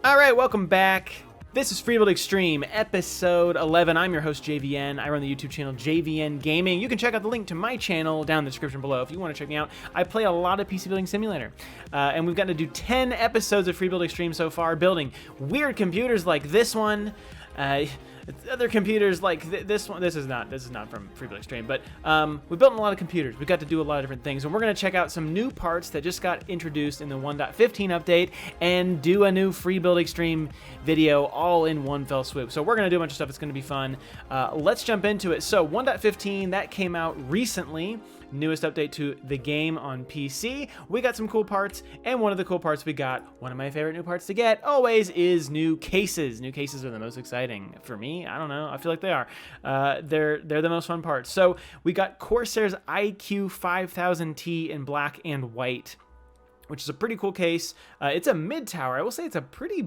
All right, welcome back. This is Freebuild Extreme, episode 11. I'm your host, JVN. I run the YouTube channel JVN Gaming. You can check out the link to my channel down in the description below if you want to check me out. I play a lot of PC Building Simulator, and we've gotten to do 10 episodes of Freebuild Extreme so far, building weird computers like this one. Other computers like this one. This is not from Freebuild Extreme, but we built a lot of computers. We got to do a lot of different things, and we're going to check out some new parts that just got introduced in the 1.15 update and do a new Freebuild Extreme video all in one fell swoop. So we're going to do a bunch of stuff. It's going to be fun. Let's jump into it. So 1.15, that came out recently. Newest update to the game on PC. We got some cool parts, and one of the cool parts we got, one of my favorite new parts to get always, is new cases. New cases are the most exciting for me. I don't know. I feel like they are. They're the most fun parts. So we got Corsair's IQ 5000T in black and white, which is a pretty cool case. It's a mid tower. I will say it's a pretty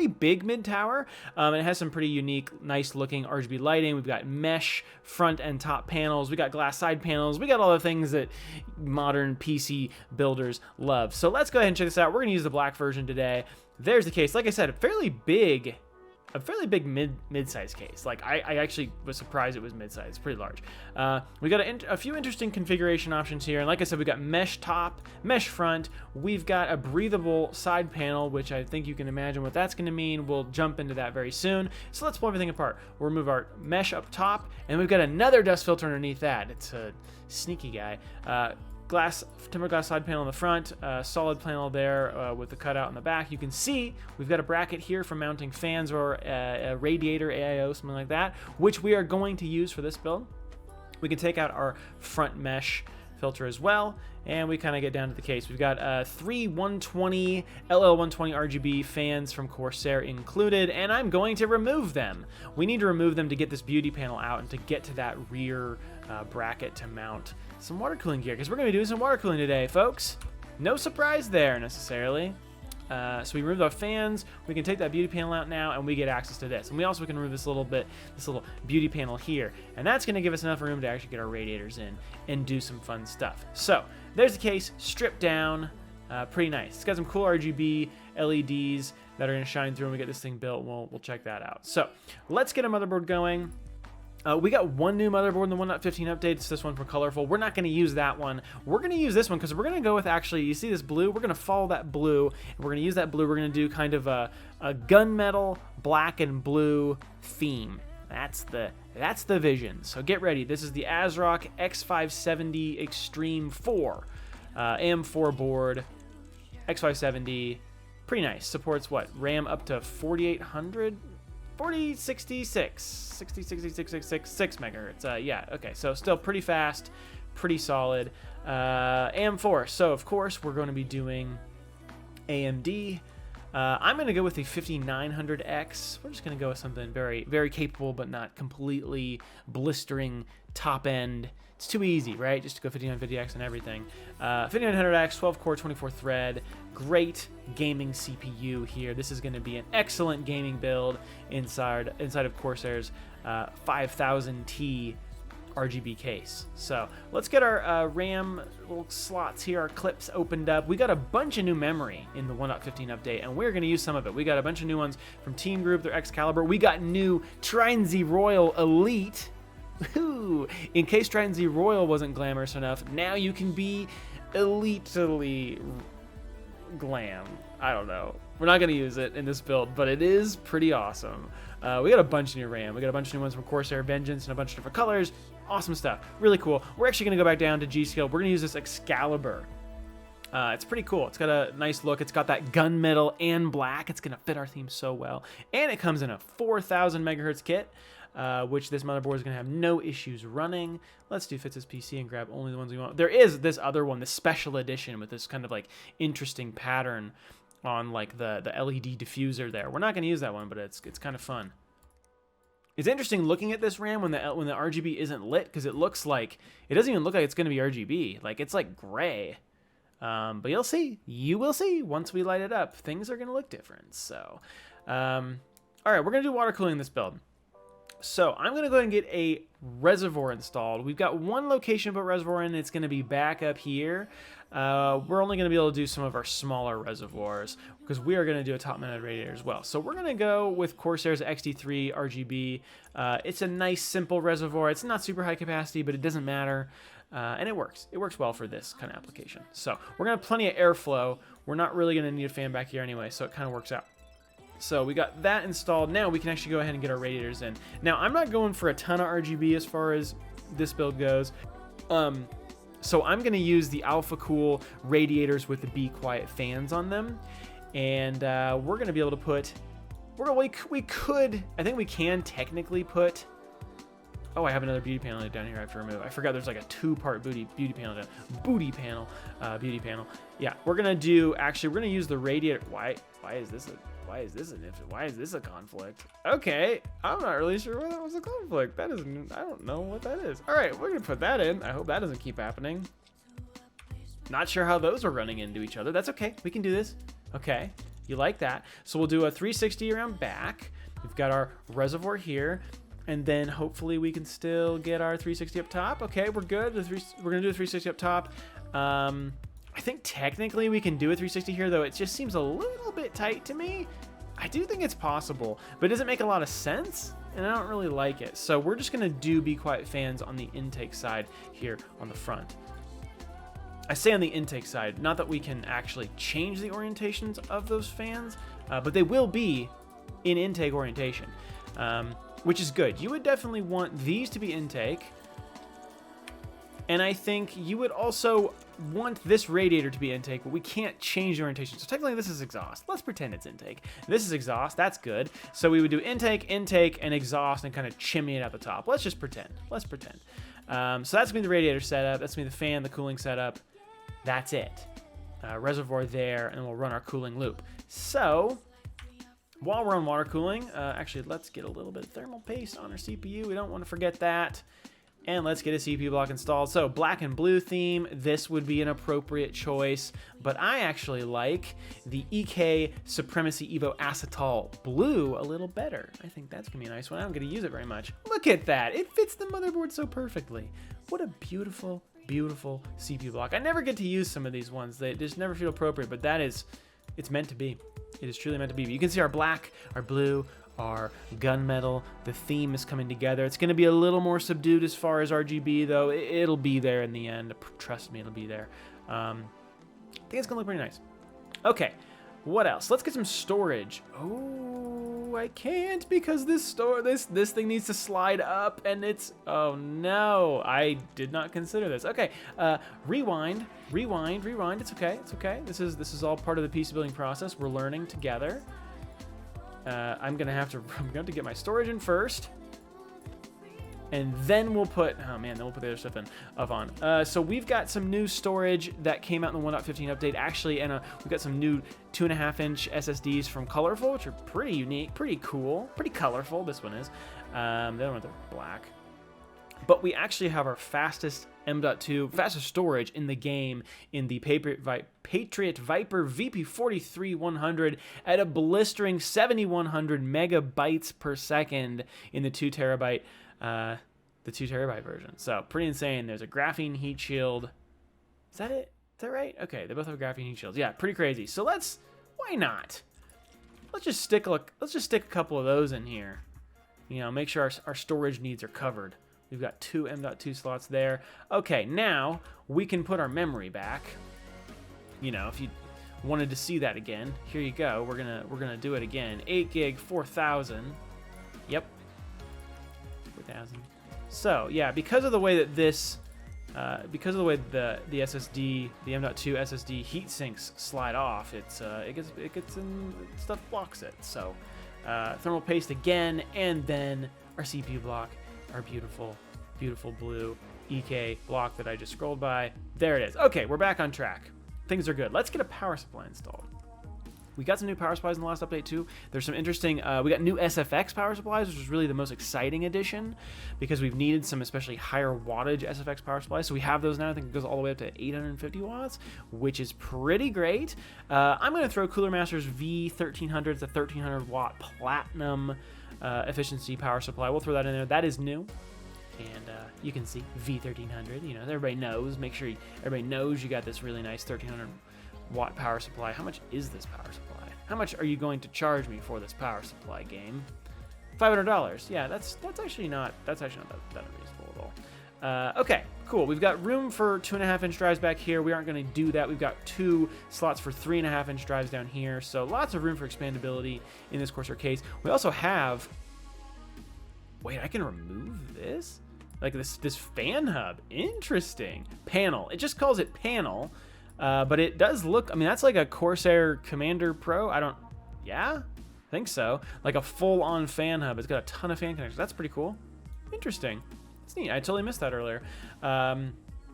big mid tower. It has some pretty unique, nice looking RGB lighting. We've got mesh front and top panels. We got glass side panels. We got all the things that modern PC builders love. So let's go ahead and check this out. We're gonna use the black version today. There's the case. Like I said, a fairly big mid-size case. Like I actually was surprised it was mid-size. It's pretty large. We got a few interesting configuration options here, and like I said, we got mesh top, mesh front. We've got a breathable side panel, which I think you can imagine what that's going to mean. We'll jump into that very soon. So let's pull everything apart. We'll remove our mesh up top, and we've got another dust filter underneath that. It's a sneaky guy. Timber glass side panel in the front, solid panel there with the cutout in the back. You can see we've got a bracket here for mounting fans or a radiator, AIO, something like that, which we are going to use for this build. We can take out our front mesh filter as well, and we kind of get down to the case. We've got 3 120 LL120 RGB fans from Corsair included, and I'm going to remove them. We need to remove them to get this beauty panel out and to get to that rear bracket to mount some water cooling gear, because we're going to be doing some water cooling today, folks. No surprise there necessarily. So we remove our fans, we can take that beauty panel out now, and we get access to this. And we also can remove this little beauty panel here. And that's gonna give us enough room to actually get our radiators in and do some fun stuff. So there's the case, stripped down, pretty nice. It's got some cool RGB LEDs that are gonna shine through when we get this thing built. We'll check that out. So let's get a motherboard going. We got one new motherboard in the 1.15 update. It's this one from Colorful. We're not going to use that one. We're going to use this one because we're going to go with, actually, you see this blue? We're going to follow that blue, and we're going to use that blue. We're going to do kind of a gunmetal black and blue theme. That's the vision. So get ready. This is the ASRock X570 Extreme 4 AM4 board. X570, pretty nice. Supports what? RAM up to 4800. 66 megahertz. Yeah, okay, so still pretty fast, pretty solid. AM4, so of course we're going to be doing AMD. I'm going to go with the 5900X. We're just going to go with something very, very capable, but not completely blistering top end. It's too easy, right? Just to go 5950X and everything. 5900X, 12-core, 24-thread. Great gaming CPU here. This is going to be an excellent gaming build inside of Corsair's 5000T RGB case. So let's get our RAM little slots here, our clips opened up. We got a bunch of new memory in the 1.15 update, and we're going to use some of it. We got a bunch of new ones from Team Group, their Excalibur. We got new Trident Z Royal Elite. Woo! In case Trident Z Royal wasn't glamorous enough, now you can be elitely glam. I don't know. We're not going to use it in this build, but it is pretty awesome. We got a bunch of new RAM. We got a bunch of new ones from Corsair Vengeance and a bunch of different colors. Awesome stuff. Really cool. We're actually going to go back down to G-Scale. We're going to use this Excalibur. It's pretty cool. It's got a nice look. It's got that gunmetal and black. It's going to fit our theme so well. And it comes in a 4000 megahertz kit, which this motherboard is going to have no issues running. Let's do fits this PC and grab only the ones we want. There is this other one, the special edition with this kind of like interesting pattern on like the LED diffuser there. We're not going to use that one, but it's kind of fun. It's interesting looking at this RAM when the RGB isn't lit, because it doesn't even look like it's going to be RGB. Like, it's like gray. But you'll see. You will see once we light it up. Things are going to look different. So, all right, we're going to do water cooling in this build. So I'm going to go ahead and get a reservoir installed. We've got one location to put reservoir in. It's going to be back up here. We're only going to be able to do some of our smaller reservoirs because we are going to do a top-mounted radiator as well. So we're going to go with Corsair's XT3 RGB. It's a nice, simple reservoir. It's not super high capacity, but it doesn't matter. And it works. It works well for this kind of application. So we're going to have plenty of airflow. We're not really going to need a fan back here anyway, so it kind of works out. So we got that installed. Now we can actually go ahead and get our radiators in. Now I'm not going for a ton of RGB as far as this build goes. So I'm going to use the Alpha Cool radiators with the Be Quiet fans on them. And we're going to be able to put, I think we can technically put, oh, I have another beauty panel down here I have to remove. I forgot there's like a two-part beauty panel. Yeah, we're going to do, actually, we're going to use the radiator. Why is this a conflict? Okay, I'm not really sure why that was a conflict. I don't know what that is. All right, we're gonna put that in. I hope that doesn't keep happening. Not sure how those are running into each other. That's okay, we can do this. Okay, you like that. So we'll do a 360 around back. We've got our reservoir here, and then hopefully we can still get our 360 up top. Okay, we're good. We're gonna do a 360 up top. I think technically we can do a 360 here, though it just seems a little bit tight to me. I do think it's possible, but it doesn't make a lot of sense, and I don't really like it. So we're just going to do Be Quiet fans on the intake side here on the front. I say on the intake side, not that we can actually change the orientations of those fans, but they will be in intake orientation, which is good. You would definitely want these to be intake, and I think you would also want this radiator to be intake, but we can't change the orientation. So technically this is exhaust. Let's pretend it's intake. This is exhaust, that's good. So we would do intake, and exhaust, and kind of chimney it at the top. Let's just pretend. Let's pretend. So that's gonna be the radiator setup. That's gonna be the fan, the cooling setup. That's it. Reservoir there, and we'll run our cooling loop. So while we're on water cooling, actually let's get a little bit of thermal paste on our CPU. We don't want to forget that. And let's get a CPU block installed. So black and blue theme, this would be an appropriate choice, but I actually like the EK Supremacy Evo Acetal Blue a little better. I think that's gonna be a nice one. I don't get to use it very much. Look at that, it fits the motherboard so perfectly. What a beautiful, beautiful CPU block. I never get to use some of these ones. They just never feel appropriate, but that is, it's meant to be. It is truly meant to be. But you can see our black, our blue, our gunmetal, the theme is coming together. It's going to be a little more subdued as far as RGB, though. It'll be there in the end. Trust me, it'll be there. I think it's going to look pretty nice. Okay, what else? Let's get some storage. Oh, I can't because this thing needs to slide up, and it's, oh no, I did not consider this. Okay, rewind. It's okay. It's okay. This is all part of the PC building process. We're learning together. I'm gonna have to get my storage in first, and then we'll put, oh man, then we'll put the other stuff in on. So we've got some new storage that came out in the 1.15 update actually, and we've got some new 2.5-inch SSDs from Colorful, which are pretty unique, pretty cool, pretty colorful. This one is. The other ones are black. But we actually have our fastest M.2, fastest storage in the game in the Patriot Viper VP43-100 at a blistering 7,100 megabytes per second in the 2 terabyte version. So pretty insane. There's a graphene heat shield. Is that it? Is that right? Okay, they both have graphene heat shields. Yeah, pretty crazy. So why not? Let's just stick a couple of those in here. You know, make sure our storage needs are covered. We've got 2 M.2 slots there. Okay, now we can put our memory back. You know, if you wanted to see that again, here you go. We're gonna do it again. 8 gig, 4,000. Yep, 4,000. So yeah, because of the way that the SSD, the M.2 SSD heat sinks slide off, it gets in, stuff blocks it. So thermal paste again, and then our CPU block. Our beautiful, beautiful blue EK block that I just scrolled by. There it is. Okay, we're back on track. Things are good. Let's get a power supply installed. We got some new power supplies in the last update too. There's some interesting, we got new SFX power supplies, which is really the most exciting addition because we've needed some especially higher wattage SFX power supplies. So we have those now. I think it goes all the way up to 850 watts, which is pretty great. I'm going to throw Cooler Master's V1300. It's a 1300 watt platinum efficiency power supply. We'll throw that in there. That is new. And you can see V1300, you know, everybody knows. Make sure everybody knows you got this really nice 1300 watt power supply. How much is this power supply? How much are you going to charge me for this power supply, game? $500. Yeah, that's actually not that unreasonable at all. Okay, cool. We've got room for 2.5-inch drives back here. We aren't going to do that. We've got 2 slots for 3.5-inch drives down here. So lots of room for expandability in this Corsair case. We also have. Wait, I can remove this? Like this fan hub. Interesting. Panel. It just calls it panel. But it does look, I mean, that's like a Corsair Commander Pro. Yeah, I think so. Like a full-on fan hub. It's got a ton of fan connectors. That's pretty cool. Interesting. That's neat. I totally missed that earlier.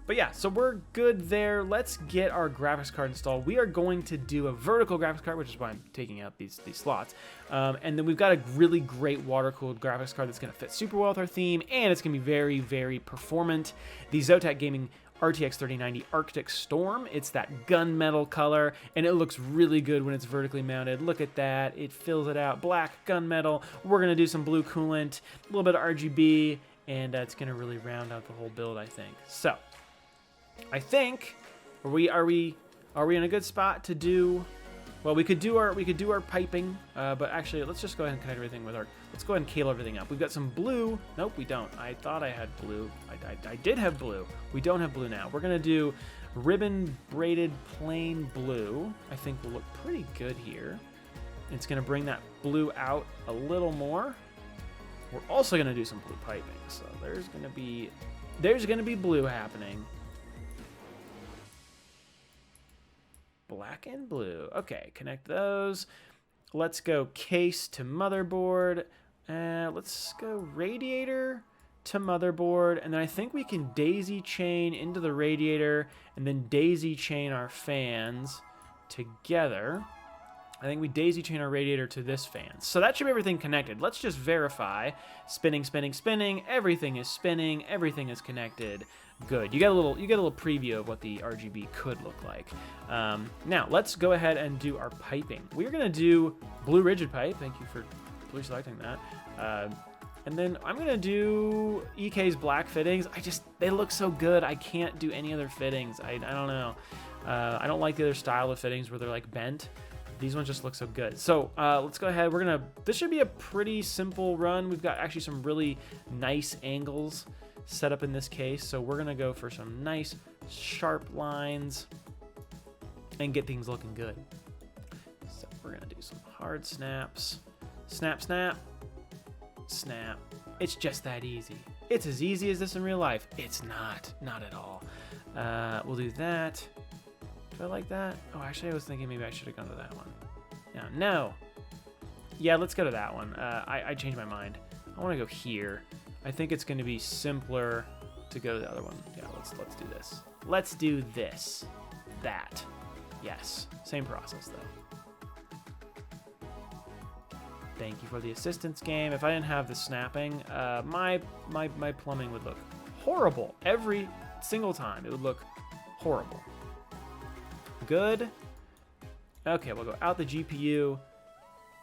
But yeah, so we're good there. Let's get our graphics card installed. We are going to do a vertical graphics card, which is why I'm taking out these slots. And then we've got a really great water-cooled graphics card that's going to fit super well with our theme, and it's going to be very, very performant. The JVN Gaming RTX 3090 Arctic Storm. It's that gunmetal color, and it looks really good when it's vertically mounted. Look at that. It fills it out. Black gunmetal. We're going to do some blue coolant, a little bit of RGB, and it's going to really round out the whole build, I think. So, I think are we in a good spot to do? Well, we could do our piping, but actually, let's just go ahead and connect everything with our. Let's go ahead and cable everything up. We've got some blue. Nope, we don't. I thought I had blue. I did have blue. We don't have blue now. We're gonna do ribbon braided plain blue. I think will look pretty good here. It's gonna bring that blue out a little more. We're also gonna do some blue piping. So there's gonna be blue happening. Black and blue. Okay, connect those. Let's go case to motherboard. Let's go radiator to motherboard. And then I think we can daisy chain into the radiator and then daisy chain our fans together. I think we daisy chain our radiator to this fan. So that should be everything connected. Let's just verify. Spinning, spinning, spinning. Everything is spinning. Everything is connected. Good. You get a little preview of what the RGB could look like. Now let's go ahead and do our piping. We're gonna do blue rigid pipe. Thank you for selecting that. And then I'm gonna do EK's black fittings. They look so good. I can't do any other fittings. I don't know. I don't like the other style of fittings where they're like bent. These ones just look so good. So let's go ahead. This should be a pretty simple run. We've got actually some really nice angles set up in this case. So we're gonna go for some nice sharp lines and get things looking good. So we're gonna do some hard snaps. Snap, snap, snap. It's just that easy. It's as easy as this in real life. It's not at all. We'll do that. Do I like that? Oh, actually, I was thinking maybe I should have gone to that one. No. Yeah, let's go to that one. I changed my mind. I want to go here. I think it's going to be simpler to go to the other one. Yeah, let's do this. Let's do this. That. Yes. Same process, though. Thank you for the assistance, game. If I didn't have the snapping, my plumbing would look horrible. Every single time, it would look horrible. Good. Okay, we'll go out the GPU.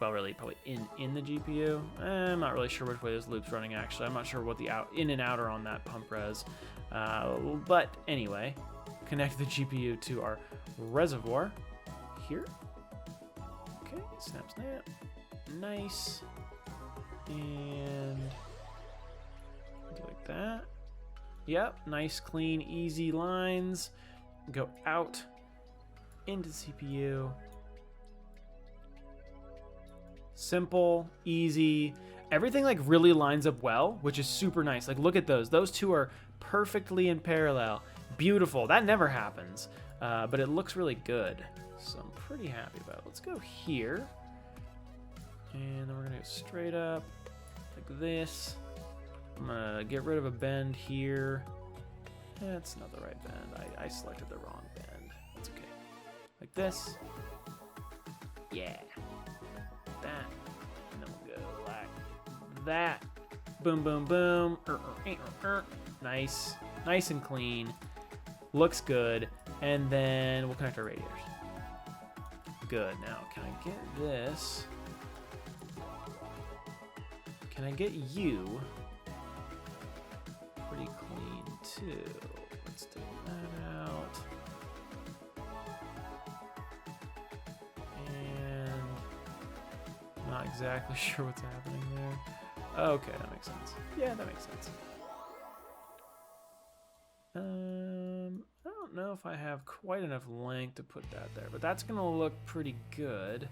Well, really, probably in the GPU. I'm not really sure which way this loop's running, actually. I'm not sure what the in and out are on that pump res. But anyway, connect the GPU to our reservoir here. Okay, snap, snap. Nice. And do like that. Yep, nice, clean, easy lines. Go out into CPU. Simple, easy. Everything like really lines up well, which is super nice. Like look at those. Those two are perfectly in parallel. Beautiful. That never happens. But it looks really good. So I'm pretty happy about it. Let's go here. And then we're gonna go straight up like this. I'm gonna get rid of a bend here. That's not the right bend. I selected the wrong bend. That's okay. Like this. Yeah. That. And then we'll go like that. Boom, boom, boom. Nice. Nice and clean. Looks good. And then we'll connect our radiators. Good. Now, can I get this? Can I get you pretty clean too? Let's take that out. And I'm not exactly sure what's happening there. Okay, that makes sense. Yeah, that makes sense. I don't know if I have quite enough length to put that there, but that's gonna look pretty good.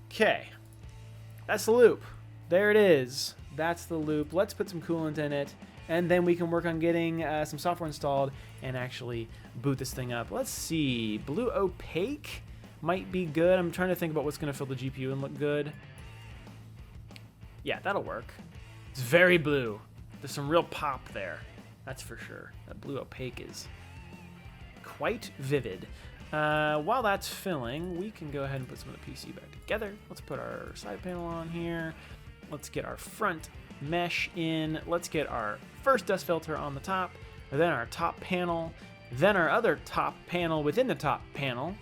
Okay, that's the loop. There it is. That's the loop. Let's put some coolant in it, and then we can work on getting some software installed and actually boot this thing up. Let's see. Blue opaque might be good. I'm trying to think about what's gonna fill the GPU and look good. Yeah, that'll work. It's very blue. There's some real pop there. That's for sure. That blue opaque is quite vivid. While that's filling, we can go ahead and put some of the PC back together. Let's put our side panel on here. Let's get our front mesh in. Let's get our first dust filter on the top, then our top panel, then our other top panel within the top panel.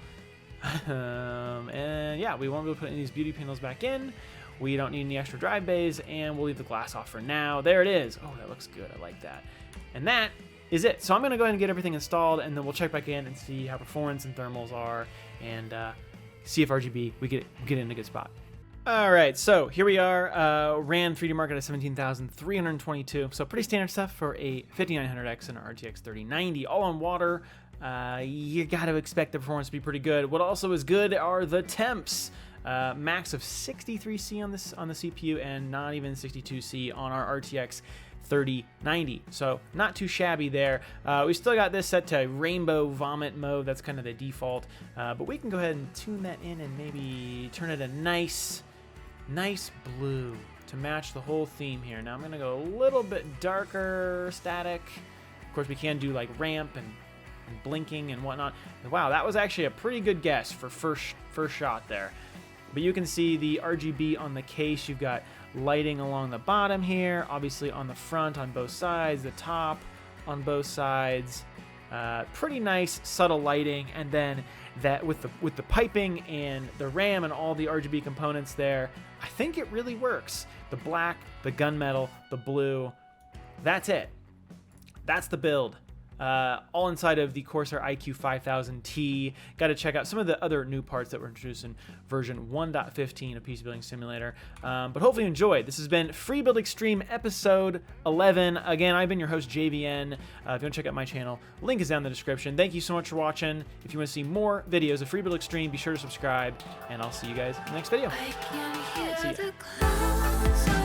And yeah, we won't be able to put any of these beauty panels back in. We don't need any extra drive bays, and we'll leave the glass off for now. There it is. Oh, that looks good. I like that. And that is it. So I'm going to go ahead and get everything installed, and then we'll check back in and see how performance and thermals are, and see if RGB we get in a good spot. All right, so here we are. Ran 3D Mark at 17,322. So pretty standard stuff for a 5900X and an RTX 3090, all on water. You got to expect the performance to be pretty good. What also is good are the temps. Max of 63C on the CPU, and not even 62C on our RTX 3090. So not too shabby there. We still got this set to rainbow vomit mode. That's kind of the default. But we can go ahead and tune that in and maybe turn it a nice blue to match the whole theme here. Now I'm gonna go a little bit darker static. Of course, we can do like ramp and blinking and whatnot. Wow, that was actually a pretty good guess for first shot there. But you can see the RGB on the case. You've got lighting along the bottom here, obviously on the front on both sides, the top on both sides. Pretty nice subtle lighting, and then that with the piping and the RAM and all the RGB components there, I think it really works. The black, the gunmetal, the blue, that's it. That's the build. All inside of the Corsair iQ 5000T. Got to check out some of the other new parts that were introduced in version 1.15 of PC Building Simulator. But hopefully you enjoyed. This has been Free Build Extreme episode 11. Again, I've been your host, JVN. If you want to check out my channel, link is down in the description. Thank you so much for watching. If you want to see more videos of Free Build Extreme, be sure to subscribe, and I'll see you guys in the next video. See ya.